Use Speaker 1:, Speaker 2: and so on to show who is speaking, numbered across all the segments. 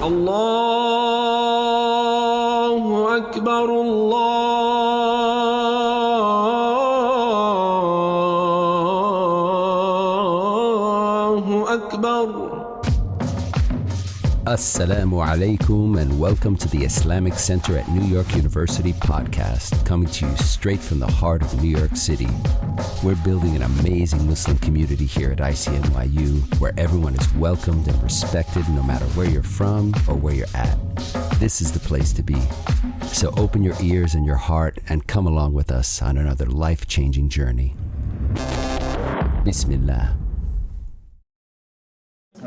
Speaker 1: الله أكبر الله أكبر.
Speaker 2: Assalamu alaikum and welcome to the Islamic Center at New York University podcast, coming to you straight from the heart of New York City. We're building an amazing Muslim community here at ICNYU where everyone is welcomed and respected no matter where you're from or where you're at. This is the place to be. So open your ears and your heart and come along with us on another life-changing journey. Bismillah.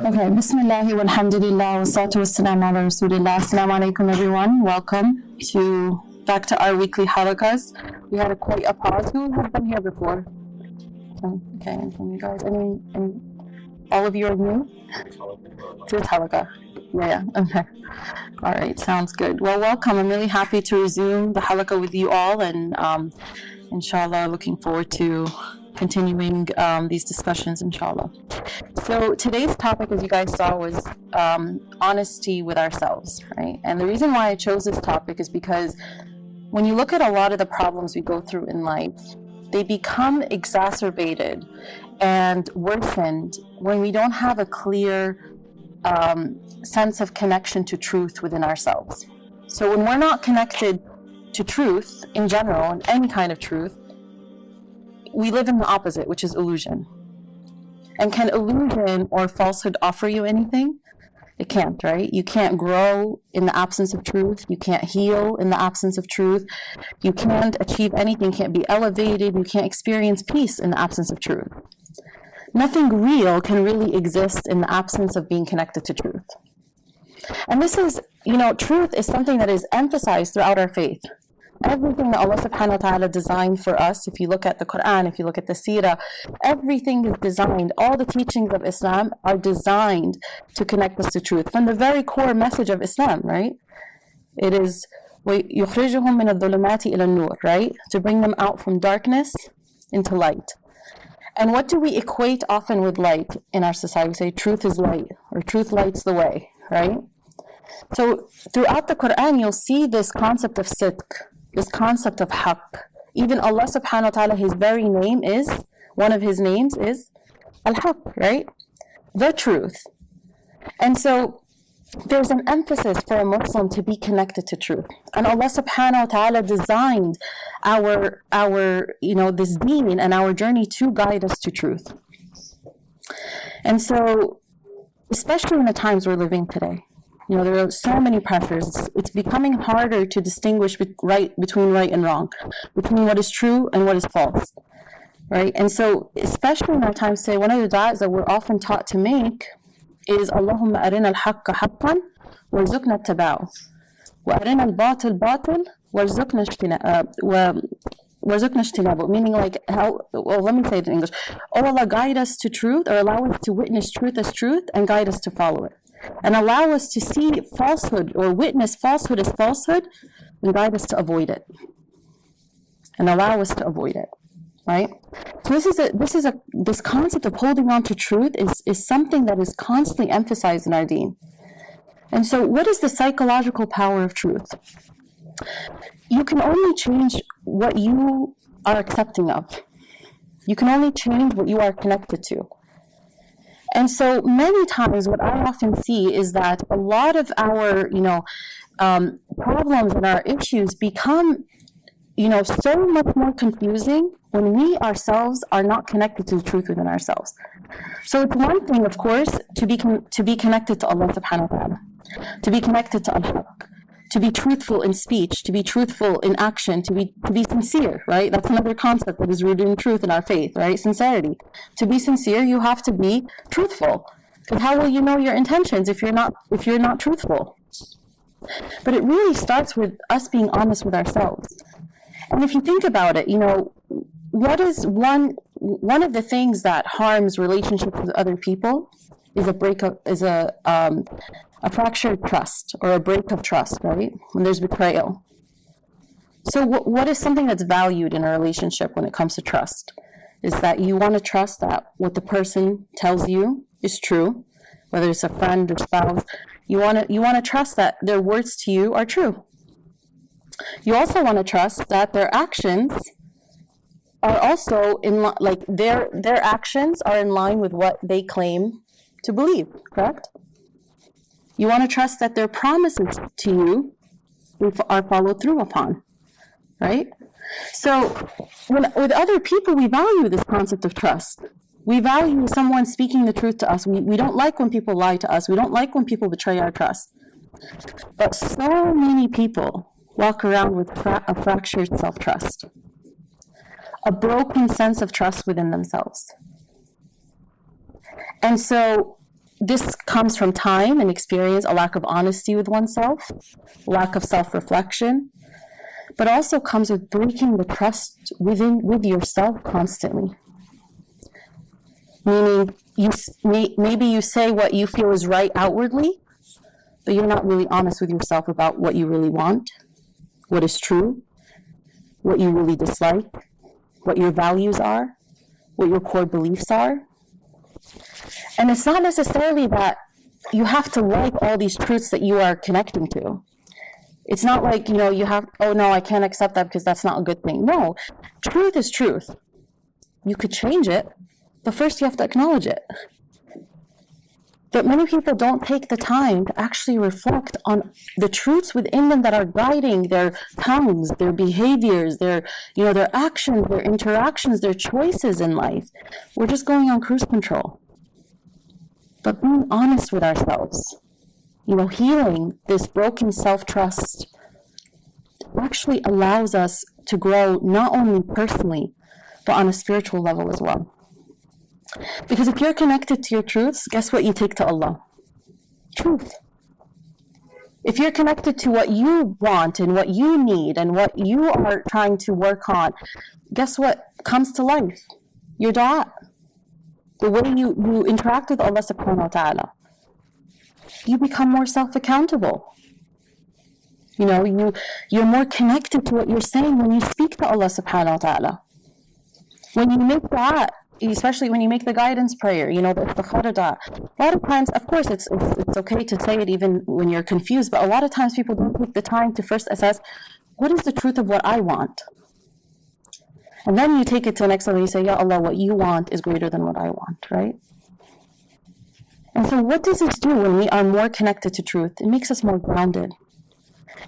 Speaker 3: Okay, Bismillahi walhamdulillah wa salatu wassalamu ala rasulillah. Assalamu alaikum everyone. Welcome back to our weekly halakas. We had quite a pause. Who has been here before? Okay, and from you guys, and all of you are new to this halakah. Yeah, okay. All right, sounds good. Well, welcome. I'm really happy to resume the halakah with you all, and inshallah, looking forward to continuing these discussions, inshallah. So today's topic, as you guys saw, was honesty with ourselves, right? And the reason why I chose this topic is because when you look at a lot of the problems we go through in life, they become exacerbated and worsened when we don't have a clear sense of connection to truth within ourselves. So when we're not connected to truth in general, and any kind of truth, we live in the opposite, which is illusion. And can illusion or falsehood offer you anything? It can't, right? You can't grow in the absence of truth. You can't heal in the absence of truth. You can't achieve anything, can't be elevated. You can't experience peace in the absence of truth. Nothing real can really exist in the absence of being connected to truth. And this is, truth is something that is emphasized throughout our faith. Everything that Allah subhanahu wa ta'ala designed for us, if you look at the Quran, if you look at the Seerah, everything is designed, all the teachings of Islam are designed to connect us to truth. From the very core message of Islam, right? It is يُخْرِجُهُم مِّنَ الظُّلُمَاتِ إِلَى النُّورِ, right? To bring them out from darkness into light. And what do we equate often with light in our society? We say truth is light, or truth lights the way, right? So throughout the Quran, you'll see this concept of sidq, this concept of haqq. Even Allah subhanahu wa ta'ala, his very name is, one of his names is al-haqq, right? The truth. And so there's an emphasis for a Muslim to be connected to truth. And Allah subhanahu wa ta'ala designed our this deen and our journey to guide us to truth. And so, especially in the times we're living today, there are so many pressures. It's becoming harder to distinguish between right and wrong, between what is true and what is false, right? And so, especially in our times today, one of the du'as that we're often taught to make is Allahumma arina al-haqqa haqqan warzuqna ittaba'u wa arina al-batil batil warzuqna ijtinabu, meaning let me say it in English. Oh Allah, guide us to truth, or allow us to witness truth as truth and guide us to follow it. And allow us to see falsehood or witness falsehood as falsehood and guide us to avoid it. And allow us to avoid it, right? So this concept of holding on to truth is something that is constantly emphasized in our deen. And so what is the psychological power of truth? You can only change what you are accepting of. You can only change what you are connected to. And so many times what I often see is that a lot of our, problems and our issues become, so much more confusing when we ourselves are not connected to the truth within ourselves. So it's one thing, of course, to be connected to Allah subhanahu wa ta'ala, to be connected to al-haqq, to be truthful in speech, to be truthful in action, to be sincere, right? That's another concept that is rooted in truth in our faith, right? Sincerity. To be sincere, you have to be truthful. Because how will you know your intentions if you're not truthful? But it really starts with us being honest with ourselves. And if you think about it, what is one of the things that harms relationships with other people is a fractured trust or a break of trust, right? When there's betrayal. So what is something that's valued in a relationship when it comes to trust? Is that you want to trust that what the person tells you is true, whether it's a friend or spouse. You want to trust that their words to you are true. You also want to trust that their actions are also like their actions are in line with what they claim to believe, correct? You want to trust that their promises to you are followed through upon, right? So with other people, we value this concept of trust. We value someone speaking the truth to us. We don't like when people lie to us. We don't like when people betray our trust. But so many people walk around with a fractured self-trust, a broken sense of trust within themselves. And so this comes from time and experience, a lack of honesty with oneself, lack of self-reflection, but also comes with breaking the trust with yourself constantly. Meaning, maybe you say what you feel is right outwardly, but you're not really honest with yourself about what you really want, what is true, what you really dislike, what your values are, what your core beliefs are. And it's not necessarily that you have to like all these truths that you are connecting to. It's not like, you have, oh no, I can't accept that because that's not a good thing. No, truth is truth. You could change it, but first you have to acknowledge it. But many people don't take the time to actually reflect on the truths within them that are guiding their tongues, their behaviors, their actions, their interactions, their choices in life. We're just going on cruise control. But being honest with ourselves, healing this broken self-trust actually allows us to grow not only personally, but on a spiritual level as well. Because if you're connected to your truths, guess what you take to Allah? Truth. If you're connected to what you want and what you need and what you are trying to work on, guess what comes to life? Your dua. The way you interact with Allah subhanahu wa ta'ala. You become more self-accountable. You're more connected to what you're saying when you speak to Allah subhanahu wa ta'ala. When you make dua, especially when you make the guidance prayer, the istikhara dua. A lot of times, of course, it's okay to say it even when you're confused, but a lot of times people don't take the time to first assess, what is the truth of what I want? And then you take it to the next level and you say, Ya Allah, what you want is greater than what I want, right? And so what does this do when we are more connected to truth? It makes us more grounded.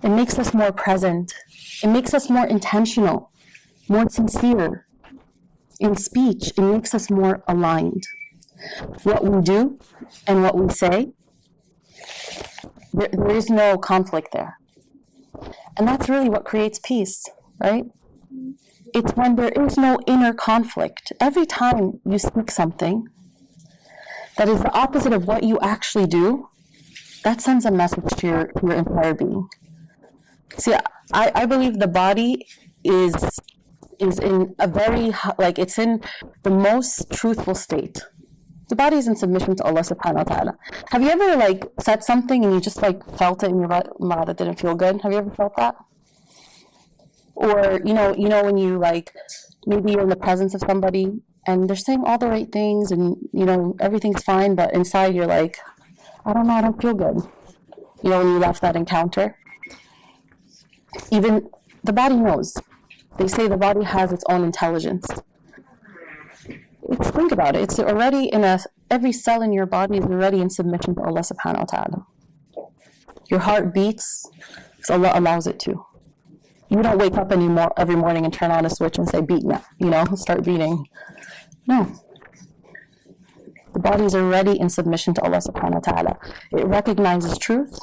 Speaker 3: It makes us more present. It makes us more intentional, more sincere in speech. It makes us more aligned. What we do and what we say, there is no conflict there. And that's really what creates peace, right? It's when there is no inner conflict. Every time you speak something that is the opposite of what you actually do, that sends a message to your entire being. See, I believe the body is in a very, it's in the most truthful state. The body is in submission to Allah subhanahu wa ta'ala. Have you ever said something and you just felt it in your body that didn't feel good? Have you ever felt that? Or, when you maybe you're in the presence of somebody and they're saying all the right things and, everything's fine, but inside you're like, I don't know, I don't feel good. When you left that encounter. Even the body knows. They say the body has its own intelligence. Think about it. It's already every cell in your body is already in submission to Allah subhanahu wa ta'ala. Your heart beats because Allah allows it to. You don't wake up every morning and turn on a switch and say, beat now, start beating. No. The body is already in submission to Allah subhanahu wa ta'ala. It recognizes truth.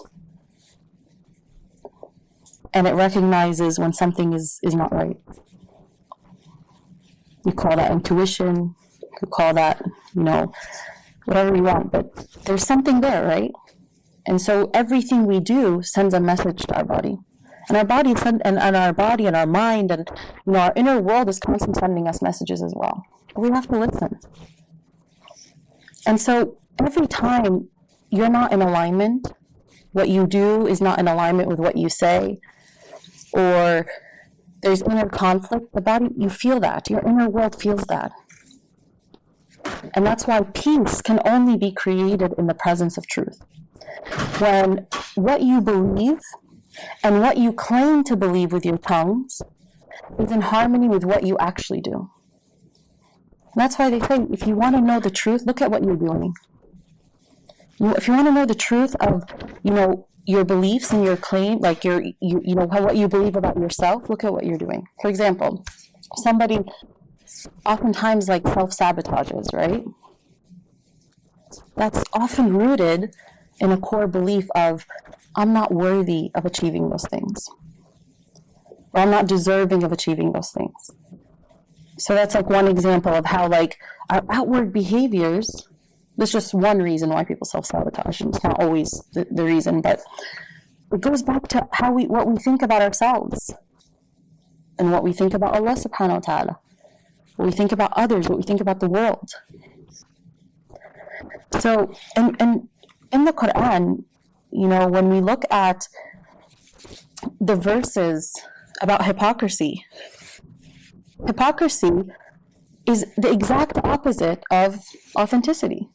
Speaker 3: And it recognizes when something is not right. You call that intuition. You call that, whatever you want. But there's something there, right? And so everything we do sends a message to our body. And our body and our mind and our inner world is constantly sending us messages as well. But we have to listen. And so every time you're not in alignment, what you do is not in alignment with what you say, or there's inner conflict, the body, you feel that. Your inner world feels that. And that's why peace can only be created in the presence of truth. When what you believe and what you claim to believe with your tongues is in harmony with what you actually do. And that's why they say, if you want to know the truth, look at what you're doing. If you want to know the truth of, your beliefs and your claim, like what you believe about yourself, look at what you're doing. For example, somebody oftentimes like self-sabotages, right? That's often rooted in a core belief of, I'm not worthy of achieving those things, or I'm not deserving of achieving those things. So that's like one example of how like our outward behaviors, there's just one reason why people self-sabotage, and it's not always the reason, but it goes back to what we think about ourselves and what we think about Allah subhanahu wa ta'ala, what we think about others, what we think about the world. So, and in the Quran, when we look at the verses about hypocrisy is the exact opposite of authenticity.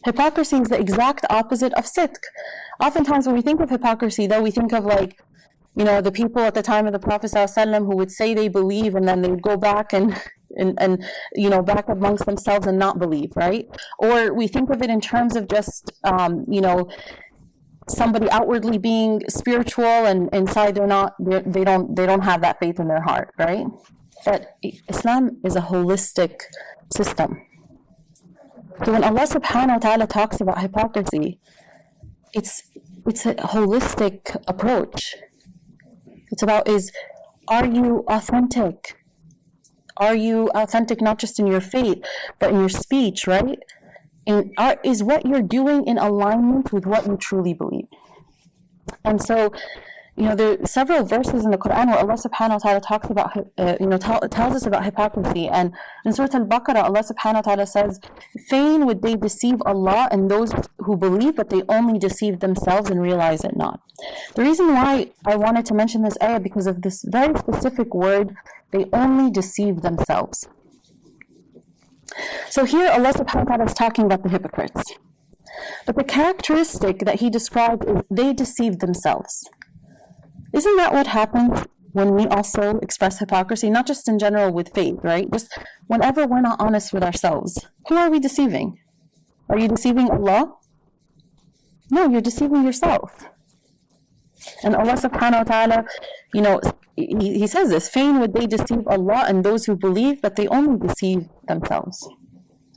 Speaker 3: Hypocrisy is the exact opposite of sidq. Oftentimes when we think of hypocrisy, though, we think of like, the people at the time of the Prophet ﷺ who would say they believe and then they would go back and back amongst themselves and not believe, right? Or we think of it in terms of just, somebody outwardly being spiritual and inside they don't have that faith in their heart, right? But Islam is a holistic system. So when Allah subhanahu wa ta'ala talks about hypocrisy, it's a holistic approach. It's about are you authentic? Are you authentic not just in your faith, but in your speech, right? And is what you're doing in alignment with what you truly believe? And so, there are several verses in the Quran where Allah subhanahu wa ta'ala talks about, tells us about hypocrisy. And in Surah Al-Baqarah, Allah subhanahu wa ta'ala says, fain would they deceive Allah and those who believe, but they only deceive themselves and realize it not. The reason why I wanted to mention this ayah, because of this very specific word, they only deceive themselves. So here Allah subhanahu wa ta'ala is talking about the hypocrites. But the characteristic that he described is they deceive themselves. Isn't that what happens when we also express hypocrisy? Not just in general with faith, right? Just whenever we're not honest with ourselves. Who are we deceiving? Are you deceiving Allah? No, you're deceiving yourself. And Allah subhanahu wa ta'ala, he says this, fain would they deceive Allah and those who believe, but they only deceive themselves.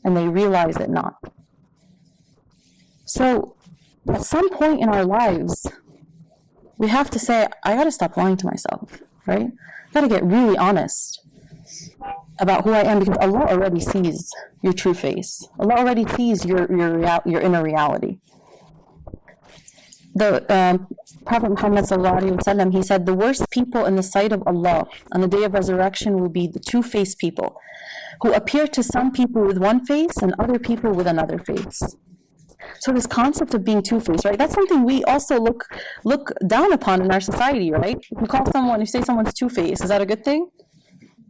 Speaker 3: And they realize it not. So, at some point in our lives, we have to say, I got to stop lying to myself, right? I got to get really honest about who I am, because Allah already sees your true face. Allah already sees your inner reality. The Prophet Muhammad ﷺ, he said, the worst people in the sight of Allah on the day of resurrection will be the two-faced people, who appear to some people with one face and other people with another face. So this concept of being two-faced, right? That's something we also look down upon in our society, right? If you say someone's two-faced, is that a good thing?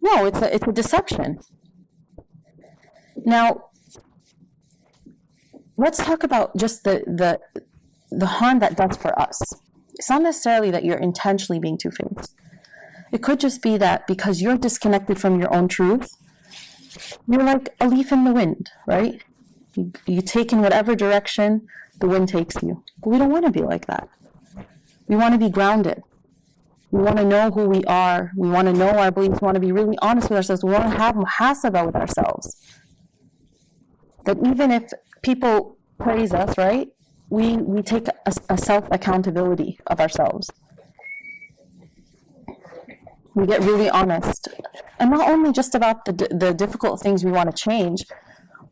Speaker 3: No, it's a deception. Now, let's talk about just the harm that does for us. It's not necessarily that you're intentionally being two-faced. It could just be that because you're disconnected from your own truth, you're like a leaf in the wind, right? You take in whatever direction the wind takes you. But we don't want to be like that. We want to be grounded. We want to know who we are. We want to know our beliefs. We want to be really honest with ourselves. We want to have muhasabah with ourselves. That even if people praise us, right, we take a self-accountability of ourselves. We get really honest. And not only just about the difficult things we want to change,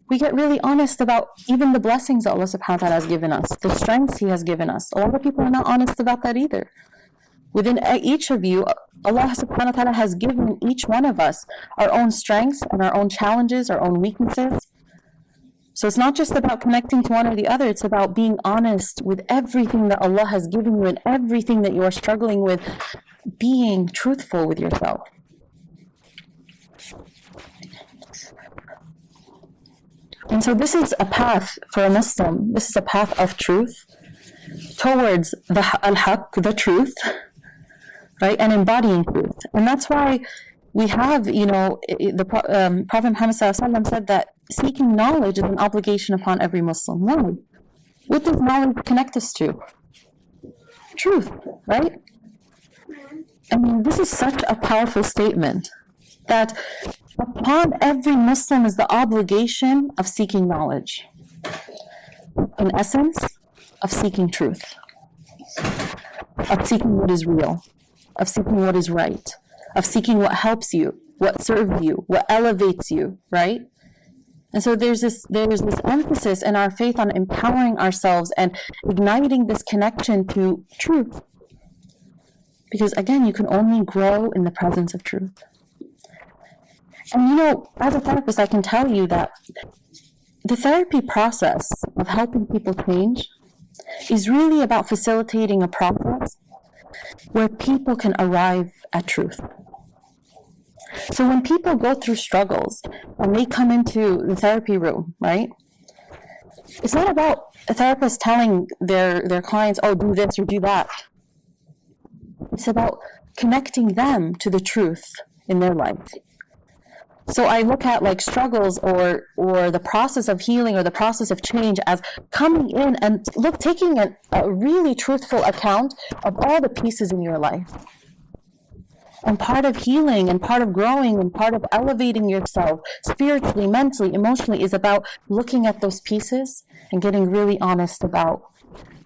Speaker 3: we get really honest about even the blessings that Allah subhanahu wa ta'ala has given us, the strengths He has given us. A lot of people are not honest about that either. Within each of you, Allah subhanahu wa ta'ala has given each one of us our own strengths and our own challenges, our own weaknesses. So it's not just about connecting to one or the other, it's about being honest with everything that Allah has given you and everything that you are struggling with, being truthful with yourself. And so this is a path for a Muslim. This is a path of truth towards the al-haq, the truth, right? And embodying truth. And that's why we have, the Prophet Muhammad ﷺ said that seeking knowledge is an obligation upon every Muslim. Why? What does knowledge connect us to? Truth, right? I mean, this is such a powerful statement that upon every Muslim is the obligation of seeking knowledge. In essence, of seeking truth, of seeking what is real, of seeking what is right, of seeking what helps you, what serves you, what elevates you, right? And so there's this emphasis in our faith on empowering ourselves and igniting this connection to truth. Because again, you can only grow in the presence of truth. And as a therapist, I can tell you that the therapy process of helping people change is really about facilitating a process where people can arrive at truth. So when people go through struggles and they come into the therapy room, right? It's not about a therapist telling their clients, oh, do this or do that. It's about connecting them to the truth in their life. So I look at like struggles or the process of healing or the process of change as coming in and taking a really truthful account of all the pieces in your life. And part of healing and part of growing and part of elevating yourself spiritually, mentally, emotionally is about looking at those pieces and getting really honest about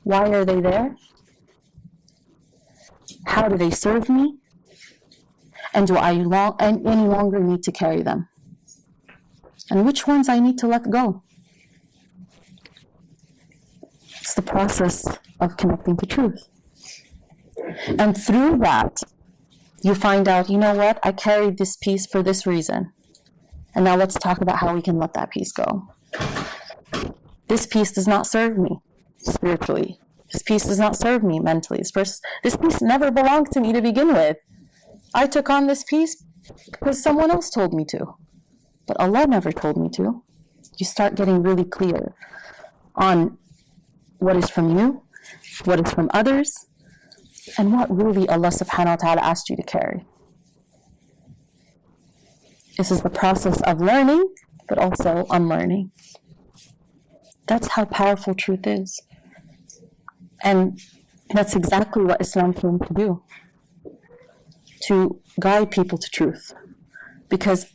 Speaker 3: why are they there? How do they serve me? And do I any longer need to carry them? And which ones I need to let go? It's the process of connecting to truth. And through that, you find out, you know what? I carried this piece for this reason. And now let's talk about how we can let that piece go. This piece does not serve me spiritually. This piece does not serve me mentally. This piece never belonged to me to begin with. I took on this piece because someone else told me to. But Allah never told me to. You start getting really clear on what is from you, what is from others, and what really Allah subhanahu wa ta'ala asked you to carry. This is the process of learning, but also unlearning. That's how powerful truth is. And that's exactly what Islam came to do. To guide people to truth. Because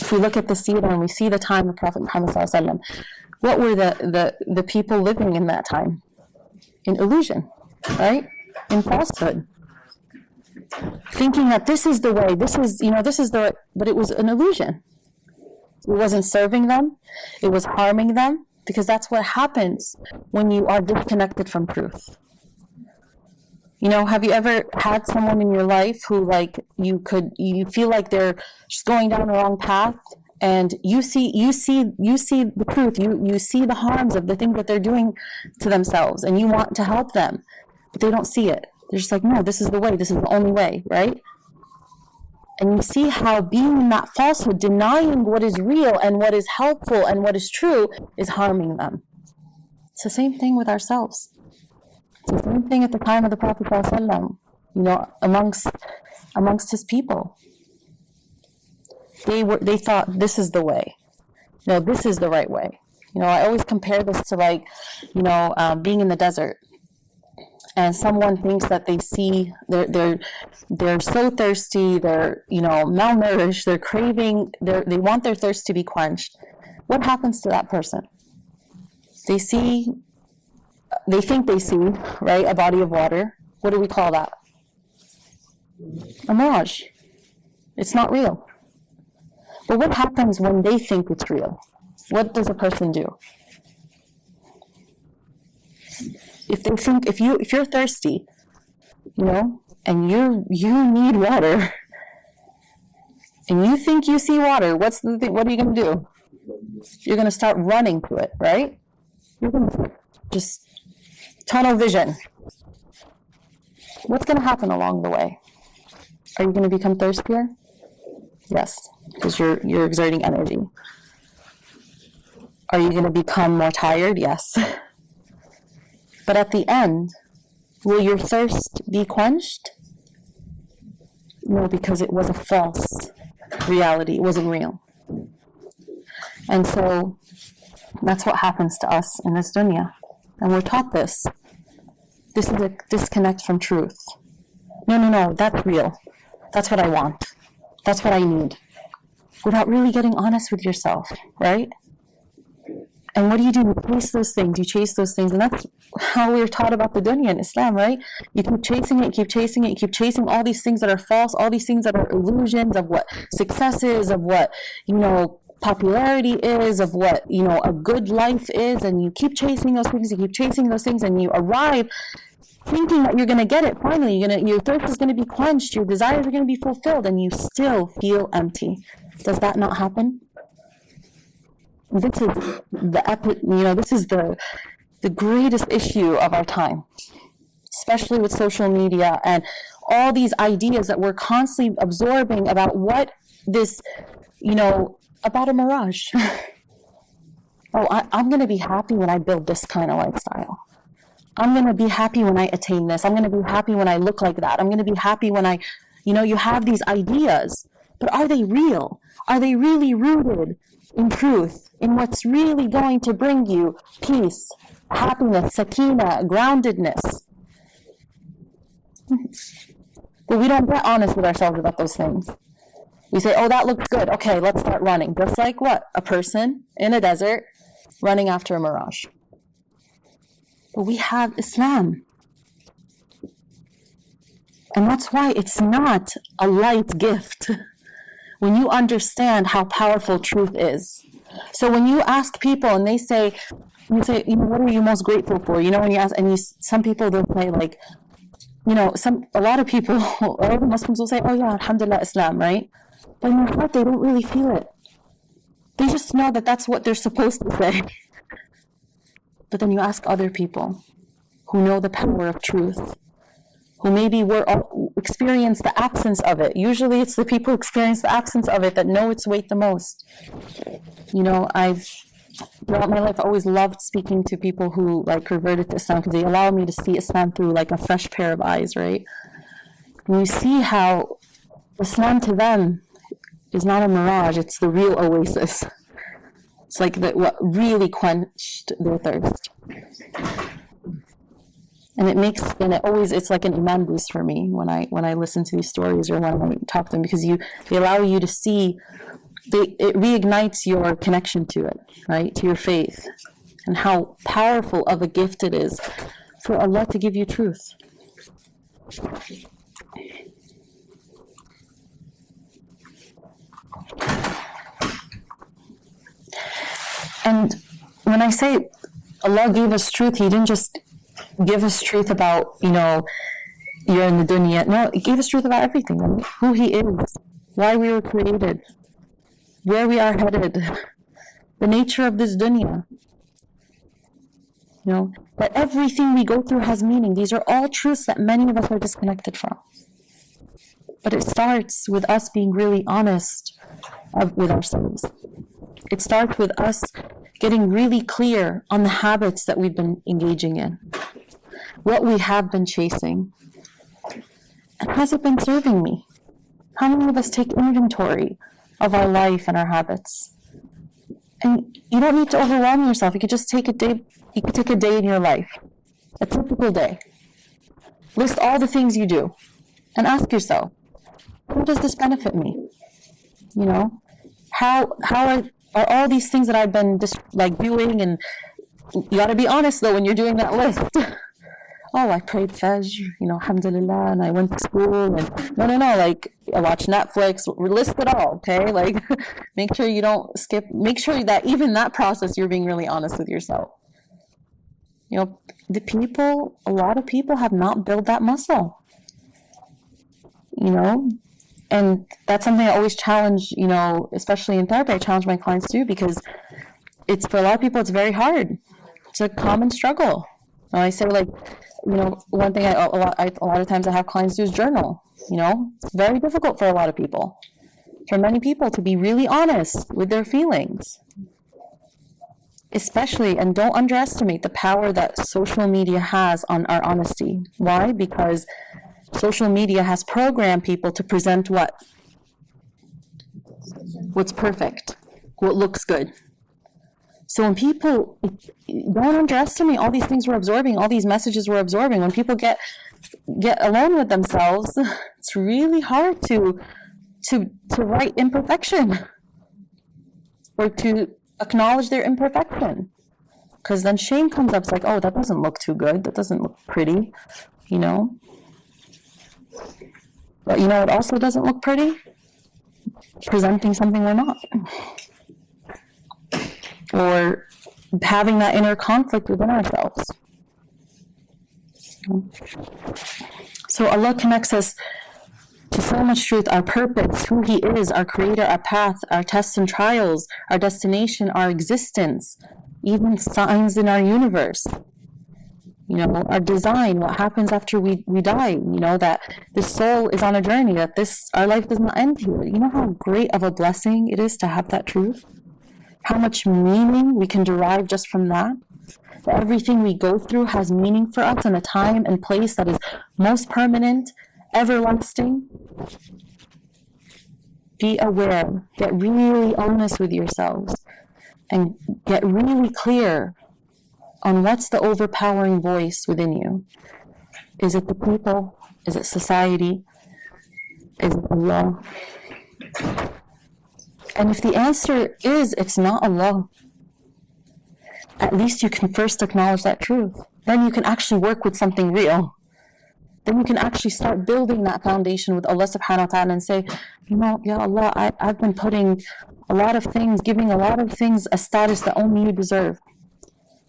Speaker 3: if we look at the seerah and we see the time of Prophet Muhammad ﷺ, what were the people living in that time? In illusion, right? In falsehood. Thinking that this is the way, this is the way, but it was an illusion. It wasn't serving them, it was harming them, because that's what happens when you are disconnected from truth. Have you ever had someone in your life who you feel like they're just going down the wrong path, and you see the truth, you see the harms of the things that they're doing to themselves, and you want to help them, but they don't see it. They're just like, no, this is the way, this is the only way, right? And you see how being in that falsehood, denying what is real and what is helpful and what is true is harming them. It's the same thing with ourselves. It's the same thing at the time of the Prophet ﷺ, amongst his people. They thought this is the way. No, this is the right way. I always compare this to being in the desert. And someone thinks that they see they're so thirsty, they're malnourished, they're craving, they want their thirst to be quenched. What happens to that person? They think they see, right, a body of water. What do we call that? A mirage. It's not real. But what happens when they think it's real? What does a person do? If you're thirsty, and you need water, and you think you see water, what are you going to do? You're going to start running to it, right? You're going to just tunnel vision. What's going to happen along the way? Are you going to become thirstier? Yes, because you're exerting energy. Are you going to become more tired? Yes. But at the end, will your thirst be quenched? No, because it was a false reality. It wasn't real. And so that's what happens to us in this dunya. And we're taught this. This is a disconnect from truth. No, that's real. That's what I want. That's what I need. Without really getting honest with yourself, right? And what do? You chase those things. You chase those things. And that's how we're taught about the dunya in Islam, right? You keep chasing it, you keep chasing it, you keep chasing all these things that are false, all these things that are illusions of what success is, of what, popularity is, of what, a good life is. And you keep chasing those things, you keep chasing those things, and you arrive thinking that you're going to get it finally. Your thirst is going to be quenched, your desires are going to be fulfilled, and you still feel empty. Does that not happen? This is the greatest issue of our time, especially with social media and all these ideas that we're constantly absorbing about what this, about a mirage. I'm going to be happy when I build this kind of lifestyle. I'm going to be happy when I attain this. I'm going to be happy when I look like that. I'm going to be happy when I, you have these ideas, but are they real? Are they really rooted in truth, in what's really going to bring you peace, happiness, sakina, groundedness? But we don't get honest with ourselves about those things. We say, that looks good. Okay, let's start running. Just like what? A person in a desert running after a mirage. But we have Islam. And that's why it's not a light gift when you understand how powerful truth is. So when you ask people and you say, what are you most grateful for? When you ask, some people, they'll say like, a lot of people, all the Muslims will say, alhamdulillah, Islam, right? But in their heart, they don't really feel it. They just know that that's what they're supposed to say. But then you ask other people who know the power of truth, who maybe experience the absence of it. Usually it's the people who experience the absence of it that know its weight the most. Throughout my life, I always loved speaking to people who converted to Islam because they allow me to see Islam through a fresh pair of eyes, right? And you see how Islam to them is not a mirage, it's the real oasis. It's what really quenched their thirst. And it's like an iman boost for me when I listen to these stories or when I talk to them, because they allow you to see, it reignites your connection to it, right? To your faith, and how powerful of a gift it is for Allah to give you truth. And when I say Allah gave us truth, He didn't just give us truth about, you're in the dunya. No, He gave us truth about everything. Right? Who He is, why we were created, where we are headed, the nature of this dunya. That everything we go through has meaning. These are all truths that many of us are disconnected from. But it starts with us being really honest with ourselves. It starts with us getting really clear on the habits that we've been engaging in, what we have been chasing, and has it been serving me? How many of us take inventory of our life and our habits? And you don't need to overwhelm yourself. You could just take a day. You could take a day in your life, a typical day. List all the things you do, and ask yourself, how does this benefit me? How are all these things that I've been doing? And you got to be honest though when you're doing that list. I prayed Fajr, alhamdulillah, and I went to school, and no, I watched Netflix. List it all, okay? Make sure you don't skip. Make sure that even that process, you're being really honest with yourself. A lot of people have not built that muscle. And that's something I always challenge, especially in therapy, I challenge my clients to do, because for a lot of people, it's very hard. It's a common struggle. And I say, one thing a lot of times I have clients do is journal. It's very difficult for a lot of people. For many people to be really honest with their feelings. Especially, and don't underestimate the power that social media has on our honesty. Why? Because social media has programmed people to present what? What's perfect, what looks good. So when people, don't underestimate all these things we're absorbing, all these messages we're absorbing. When people get alone with themselves, it's really hard to write imperfection or to acknowledge their imperfection. Because then shame comes up. It's like, oh, that doesn't look too good. That doesn't look pretty, you know. But you know what also doesn't look pretty? Presenting something we're not. Or having that inner conflict within ourselves. So Allah connects us to so much truth, our purpose, who He is, our creator, our path, our tests and trials, our destination, our existence, even signs in our universe. You know, our design, what happens after we die, you know, that this soul is on a journey, that our life does not end here. You know how great of a blessing it is to have that truth? How much meaning we can derive just from that? That everything we go through has meaning for us in a time and place that is most permanent, everlasting. Be aware, get really honest with yourselves, and get really clear on what's the overpowering voice within you. Is it the people? Is it society? Is it Allah? And if the answer is it's not Allah, at least you can first acknowledge that truth. Then you can actually work with something real. Then you can actually start building that foundation with Allah subhanahu wa ta'ala and say, you know, Ya Allah, I've been putting a lot of things, giving a lot of things a status that only you deserve.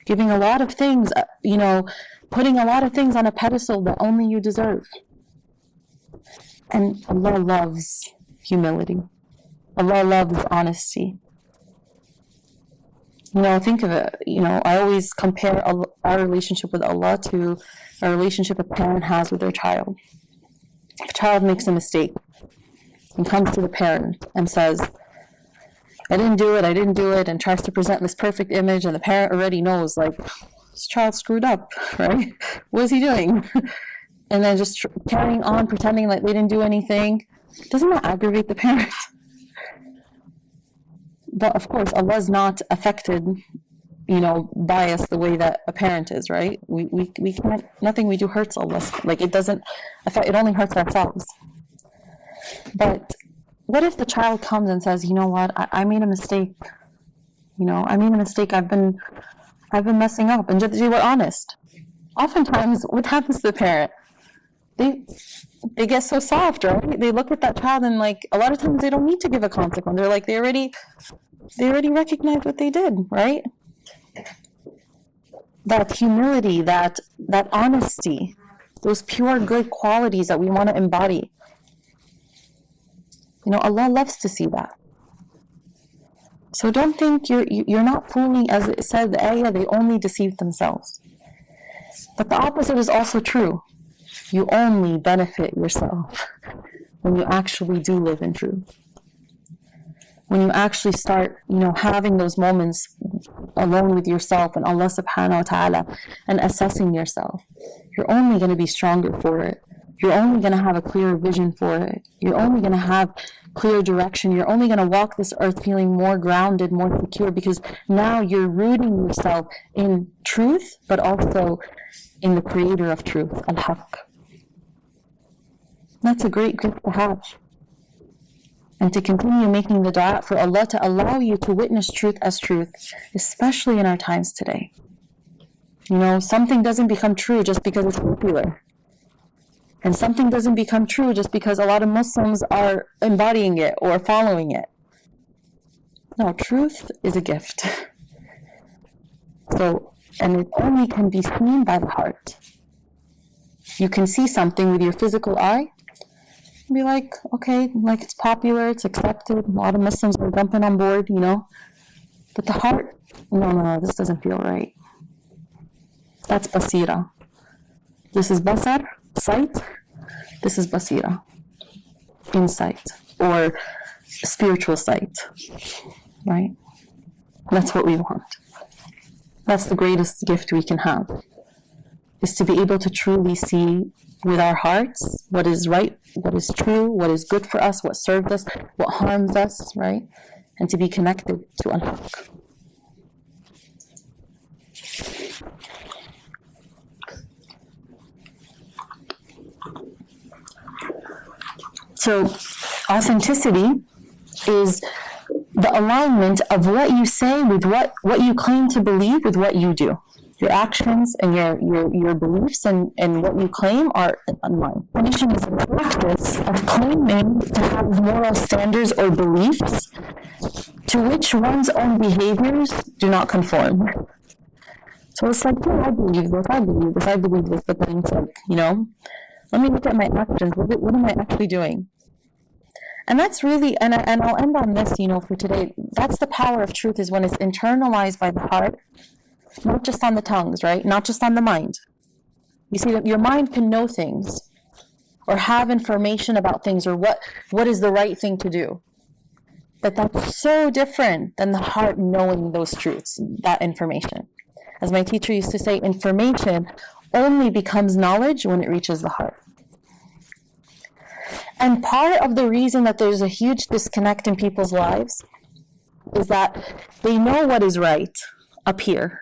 Speaker 3: Giving a lot of things, you know, putting a lot of things on a pedestal that only you deserve. And Allah loves humility. Allah loves honesty. You know, think of it, you know, I always compare our relationship with Allah to a relationship a parent has with their child. If a child makes a mistake and comes to the parent and says, I didn't do it, and tries to present this perfect image, and the parent already knows, like, this child screwed up, right? What is he doing? And then just carrying on, pretending like they didn't do anything. Doesn't that aggravate the parent? But of course, Allah is not affected, you know, by us the way that a parent is, right? We can't, nothing we do hurts Allah. Like, it doesn't affect, it only hurts ourselves. But what if the child comes and says, you know what, I made a mistake. You know, I made a mistake. I've been messing up. And just they were honest. Oftentimes, what happens to the parent? They get so soft, right? They look at that child and, like, a lot of times they don't need to give a consequence. They're like, they already recognize what they did, right? That humility, that honesty, those pure good qualities that we want to embody. You know, Allah loves to see that. So don't think you're not fooling, as it said, the ayah, they only deceive themselves. But the opposite is also true. You only benefit yourself when you actually do live in truth. When you actually start, you know, having those moments alone with yourself and Allah subhanahu wa ta'ala and assessing yourself. You're only going to be stronger for it. You're only going to have a clearer vision for it. You're only going to have clear direction. You're only going to walk this earth feeling more grounded, more secure, because now you're rooting yourself in truth, but also in the creator of truth, al-haq. That's a great gift to have. And to continue making the dua for Allah to allow you to witness truth as truth, especially in our times today. You know, something doesn't become true just because it's popular. And something doesn't become true just because a lot of Muslims are embodying it or following it. No, truth is a gift. So, and it only can be seen by the heart. You can see something with your physical eye, and be like, okay, like it's popular, it's accepted, a lot of Muslims are jumping on board, you know. But the heart, no, this doesn't feel right. That's basira. This is basar, sight. This is basira, insight, or spiritual sight, right? That's what we want. That's the greatest gift we can have, is to be able to truly see with our hearts what is right, what is true, what is good for us, what served us, what harms us, right? And to be connected to al-haq. So authenticity is the alignment of what you say with what you claim to believe with what you do. Your actions and your beliefs and what you claim are aligned. Definition is a practice of claiming to have moral standards or beliefs to which one's own behaviors do not conform. So it's like, yeah, I believe this, but then it's like, let me look at my actions. What am I actually doing? And that's really, and I'll end on this, for today. That's the power of truth, is when it's internalized by the heart, not just on the tongues, right? Not just on the mind. You see, that your mind can know things or have information about things or what is the right thing to do. But that's so different than the heart knowing those truths, that information. As my teacher used to say, information only becomes knowledge when it reaches the heart. And part of the reason that there's a huge disconnect in people's lives is that they know what is right up here.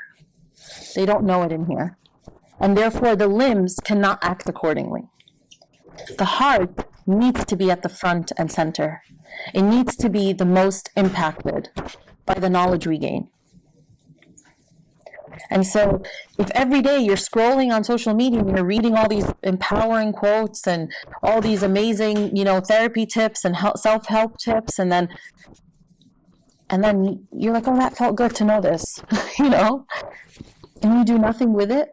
Speaker 3: They don't know it in here. And therefore the limbs cannot act accordingly. The heart needs to be at the front and center. It needs to be the most impacted by the knowledge we gain. And so if every day you're scrolling on social media and you're reading all these empowering quotes and all these amazing, therapy tips and self-help tips, and then you're like, oh, that felt good to know this, and you do nothing with it,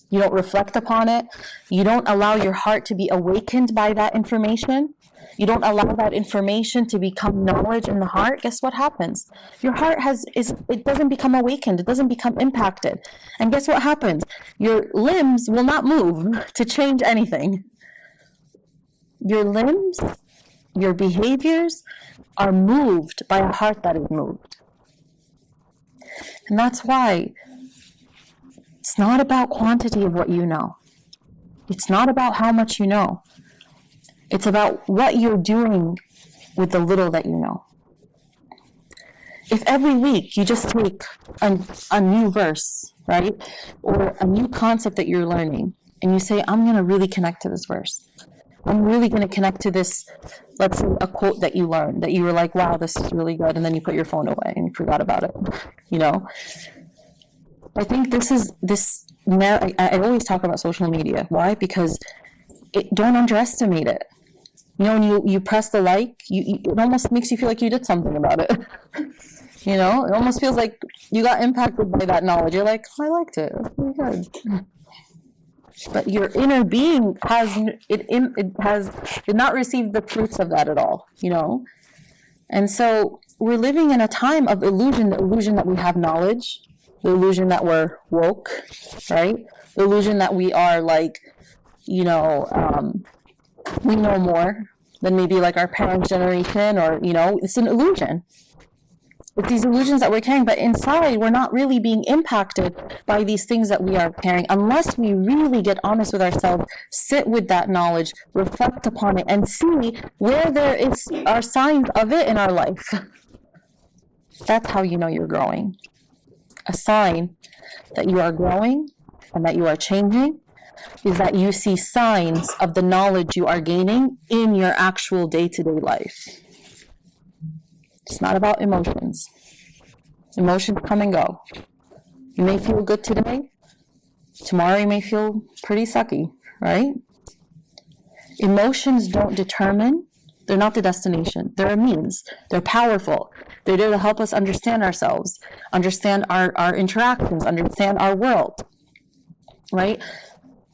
Speaker 3: you don't reflect upon it, you don't allow your heart to be awakened by that information, you don't allow that information to become knowledge in the heart, guess what happens? Your heart it doesn't become awakened, it doesn't become impacted. And guess what happens? Your limbs will not move to change anything. Your limbs, your behaviors are moved by a heart that is moved. And that's why it's not about quantity of what you know. It's not about how much you know. It's about what you're doing with the little that you know. If every week you just take a new verse, right? Or a new concept that you're learning, and you say, I'm going to really connect to this verse. I'm really going to connect to this, let's say, a quote that you learned, that you were like, wow, this is really good, and then you put your phone away and you forgot about it, I think I always talk about social media. Why? Because don't underestimate it. When you press the like, it almost makes you feel like you did something about it. It almost feels like you got impacted by that knowledge. You're like, I liked it. That's pretty good. But your inner being did not receive the fruits of that at all. And so we're living in a time of illusion. The illusion that we have knowledge, the illusion that we're woke, right? The illusion that we are like, we know more than maybe like our parents' generation, or, it's an illusion. It's these illusions that we're carrying, but inside we're not really being impacted by these things that we are carrying unless we really get honest with ourselves, sit with that knowledge, reflect upon it, and see where there are signs of it in our life. That's how you know you're growing. A sign that you are growing and that you are changing is that you see signs of the knowledge you are gaining in your actual day-to-day life. It's not about emotions. Emotions come and go. You may feel good today. Tomorrow you may feel pretty sucky, right? Emotions don't determine. They're not the destination. They're a means. They're powerful. They're there to help us understand ourselves, understand our interactions, understand our world, right?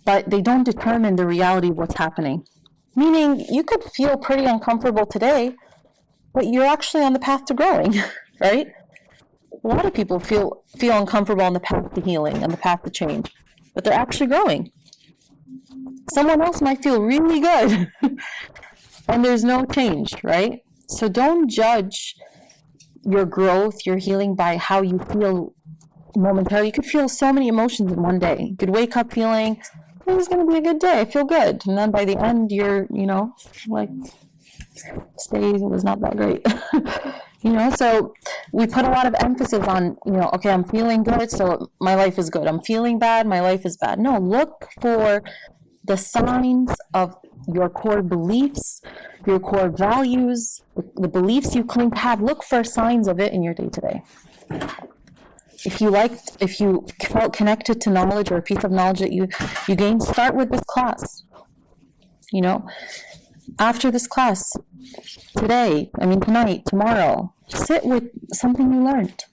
Speaker 3: But they don't determine the reality of what's happening. Meaning, you could feel pretty uncomfortable today, but you're actually on the path to growing, right? A lot of people feel uncomfortable on the path to healing, on the path to change, but they're actually growing. Someone else might feel really good, and there's no change, right? So don't judge your growth, your healing by how you feel momentarily. You could feel so many emotions in one day. You could wake up feeling, oh, it's going to be a good day. I feel good. And then by the end, you're, like, today was not that great. So we put a lot of emphasis on, okay, I'm feeling good, so my life is good. I'm feeling bad, my life is bad. No, look for the signs of your core beliefs, your core values, the beliefs you claim to have. Look for signs of it in your day-to-day. If you felt connected to knowledge or a piece of knowledge that you gained, start with this class. After this class, tonight, tomorrow, sit with something you learned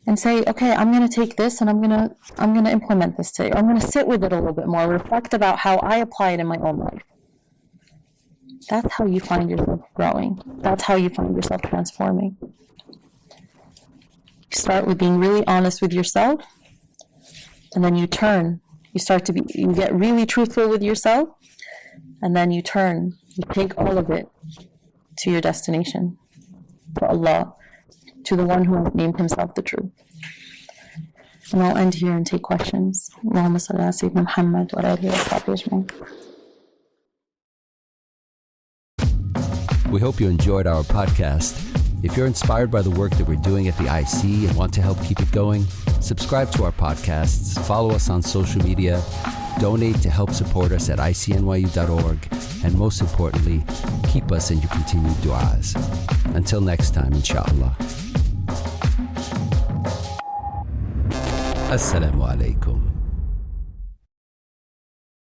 Speaker 3: and say, okay, I'm going to take this and I'm going to implement this today. Or I'm going to sit with it a little bit more, reflect about how I apply it in my own life. That's how you find yourself growing. That's how you find yourself transforming. You start with being really honest with yourself, and then you turn. You get really truthful with yourself, and then you turn. You take all of it to your destination, to Allah, to the one who has named himself the truth. And I'll end here and take questions. Allahumma salli ala Sayyidina Muhammad wa ala alihi wa sahbihi ajma'in.
Speaker 2: We hope you enjoyed our podcast. If you're inspired by the work that we're doing at the IC and want to help keep it going, subscribe to our podcasts, follow us on social media, donate to help support us at icnyu.org, and most importantly, keep us in your continued du'as. Until next time, inshallah. Assalamu alaikum.